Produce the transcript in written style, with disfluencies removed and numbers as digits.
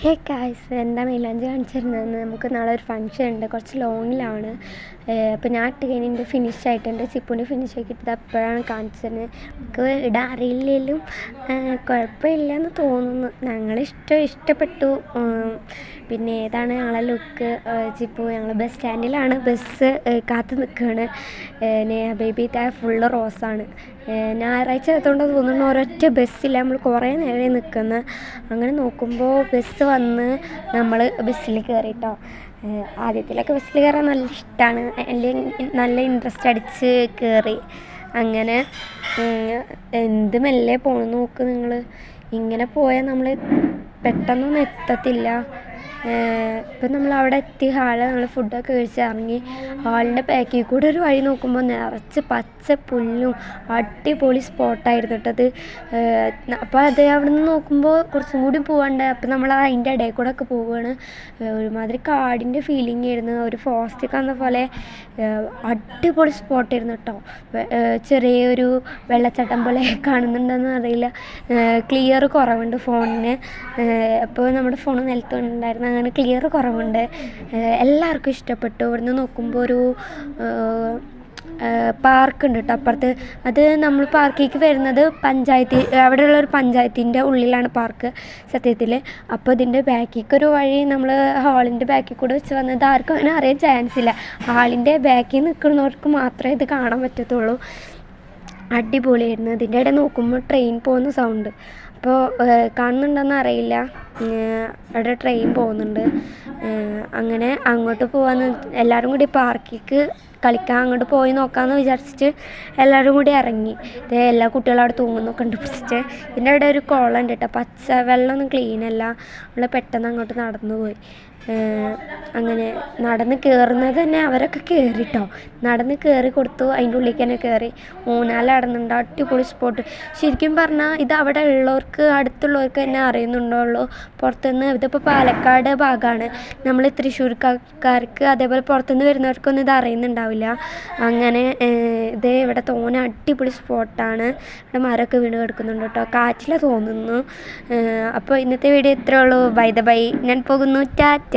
Hey guys, എന്താ മൈലാഞ്ചി കാണിച്ചിരുന്നത്? നമുക്ക് നാളെ ഒരു ഫംഗ്ഷൻ ഉണ്ട്, കുറച്ച് ലോങ്ങിലാണ്. അപ്പോൾ ഞാൻ ഇട്ട് കഴിഞ്ഞിട്ട് ഫിനിഷ് ആയിട്ടുണ്ട്. ചിപ്പുവിൻ്റെ ഫിനിഷ് ആക്കിയിട്ട് അപ്പോഴാണ് കാണിച്ചത്. നമുക്ക് ഇടാൻ അറിയില്ലെങ്കിലും കുഴപ്പമില്ലെന്ന് തോന്നുന്നു. ഇഷ്ടപ്പെട്ടു. പിന്നെ ഏതാണ് ഞങ്ങളെ ലുക്ക്? ചിപ്പു ഞങ്ങൾ ബസ് സ്റ്റാൻഡിലാണ്, ബസ് കാത്തു നിൽക്കുകയാണ്. ബേബി ഫുള്ള് റോസാണ്. ഞായറാഴ്ച ആയതുകൊണ്ട് തോന്നുന്നു ഒരൊറ്റ ബസ്സില്ല, നമ്മൾ കുറേ നേരം നിൽക്കുന്നത്. അങ്ങനെ നോക്കുമ്പോൾ ബസ് വന്ന് നമ്മൾ ബസ്സിൽ കയറിയിട്ടോ. ആദ്യത്തിലൊക്കെ ബസ്സിൽ കയറാൻ നല്ല ഇഷ്ടമാണ്, നല്ല ഇൻട്രസ്റ്റ് അടിച്ച് കയറി. അങ്ങനെ എന്ത് മെല്ലെ പോകണം നോക്ക് നിങ്ങൾ. ഇങ്ങനെ പോയാൽ നമ്മൾ പെട്ടെന്നൊന്നും എത്തത്തില്ല. ഇപ്പം നമ്മൾ അവിടെ എത്തി, നമ്മൾ ഫുഡൊക്കെ കഴിച്ച് ഇറങ്ങി. ഹാളിൻ്റെ ബാക്കിൽ കൂടെ ഒരു വഴി നോക്കുമ്പോൾ നിറച്ച് പച്ച പുല്ലും അടിപൊളി സ്പോട്ടായിരുന്നു കേട്ടത്. അപ്പോൾ അത് അവിടെ നിന്ന് നോക്കുമ്പോൾ കുറച്ചും കൂടി പോകാണ്ട്. അപ്പോൾ നമ്മൾ അതിൻ്റെ ഇടയിൽ കൂടെ ഒക്കെ പോവുകയാണ്. ഒരുമാതിരി കാടിൻ്റെ ഫീലിംഗ് ആയിരുന്നു, ഒരു ഫോറസ്റ്റ് വന്ന പോലെ. അടിപൊളി സ്പോട്ടായിരുന്നു കേട്ടോ. ചെറിയൊരു വെള്ളച്ചാട്ടം പോലെ കാണുന്നുണ്ടെന്ന് അറിയില്ല. ക്ലിയർ കുറവുണ്ട് ഫോണിന്. അപ്പോൾ നമ്മുടെ ഫോൺ നിലത്തുണ്ടായിരുന്നു, അങ്ങനെ ക്ലിയർ കുറവുണ്ട്. എല്ലാവർക്കും ഇഷ്ടപ്പെട്ടു. ഇവിടുന്ന് നോക്കുമ്പോൾ ഒരു പാർക്കുണ്ട് കേട്ടോ അപ്പുറത്ത്. അത് നമ്മൾ പാർക്കിലേക്ക് വരുന്നത് അവിടെയുള്ളൊരു പഞ്ചായത്തിൻ്റെ ഉള്ളിലാണ് പാർക്ക് സത്യത്തിൽ. അപ്പോൾ ഇതിൻ്റെ ബാക്കിലേക്ക് ഒരു വഴി നമ്മൾ ഹാളിൻ്റെ ബാക്കിൽ കൂടെ വെച്ച് വന്നത് ആർക്കും അങ്ങനെ അറിയാൻ ചാൻസ് ഇല്ല. ഹാളിൻ്റെ ബാക്കിൽ നിൽക്കുന്നവർക്ക് മാത്രമേ ഇത് കാണാൻ പറ്റത്തുള്ളൂ. അടിപൊളിയായിരുന്നു. ഇതിൻ്റെ ഇടയിൽ നോക്കുമ്പോൾ ട്രെയിൻ പോകുന്ന സൗണ്ട്. അപ്പോൾ കാണുന്നുണ്ടെന്ന് അറിയില്ല, അവിടെ ട്രെയിൻ പോകുന്നുണ്ട്. അങ്ങനെ അങ്ങോട്ട് പോകാമെന്ന് എല്ലാവരും കൂടി പാർക്കിലേക്ക് കളിക്കാൻ അങ്ങോട്ട് പോയി നോക്കാമെന്ന് വിചാരിച്ചിട്ട് എല്ലാവരും കൂടി ഇറങ്ങി. എല്ലാ കുട്ടികളും അവിടെ തൂങ്ങുന്നു കണ്ടുപിടിച്ചിട്ട്. ഇതിൻ്റെ അവിടെ ഒരു കുളം ഉണ്ട് കേട്ടോ, പച്ച വെള്ളമൊന്നും ക്ലീനല്ല. നമ്മൾ പെട്ടെന്ന് അങ്ങോട്ട് നടന്നു പോയി. അങ്ങനെ നടന്ന് കയറുന്നത് തന്നെ അവരൊക്കെ കയറിട്ടോ, നടന്ന് കയറി കൊടുത്തു. അതിൻ്റെ ഉള്ളിലേക്ക് തന്നെ കയറി ഊഞ്ഞാലാടുന്നുണ്ട്. അടിപൊളി സ്പോട്ട്. ശരിക്കും പറഞ്ഞാൽ ഇത് അവിടെ ഉള്ളവർക്ക്, അടുത്തുള്ളവർക്ക് തന്നെ അറിയുന്നുണ്ടുള്ളൂ. പുറത്തുനിന്ന് ഇതിപ്പോൾ പാലക്കാട് ഭാഗമാണ്, നമ്മൾ തൃശ്ശൂർക്കാർക്ക് അതേപോലെ പുറത്തുനിന്ന് വരുന്നവർക്കൊന്നും ഇത് അറിയുന്നുണ്ടാവില്ല. അങ്ങനെ ഇവിടെ തോനെ അടിപൊളി സ്പോട്ടാണ്. ഇവിടെ മരമൊക്കെ വീണ് കിടക്കുന്നുണ്ട് കേട്ടോ, കാറ്റില തോന്നുന്നു. അപ്പോൾ ഇന്നത്തെ വീഡിയോ ഇത്രയേ ഉള്ളൂ. ബൈ. ഞാൻ പോകുന്നു, ടാറ്റാ.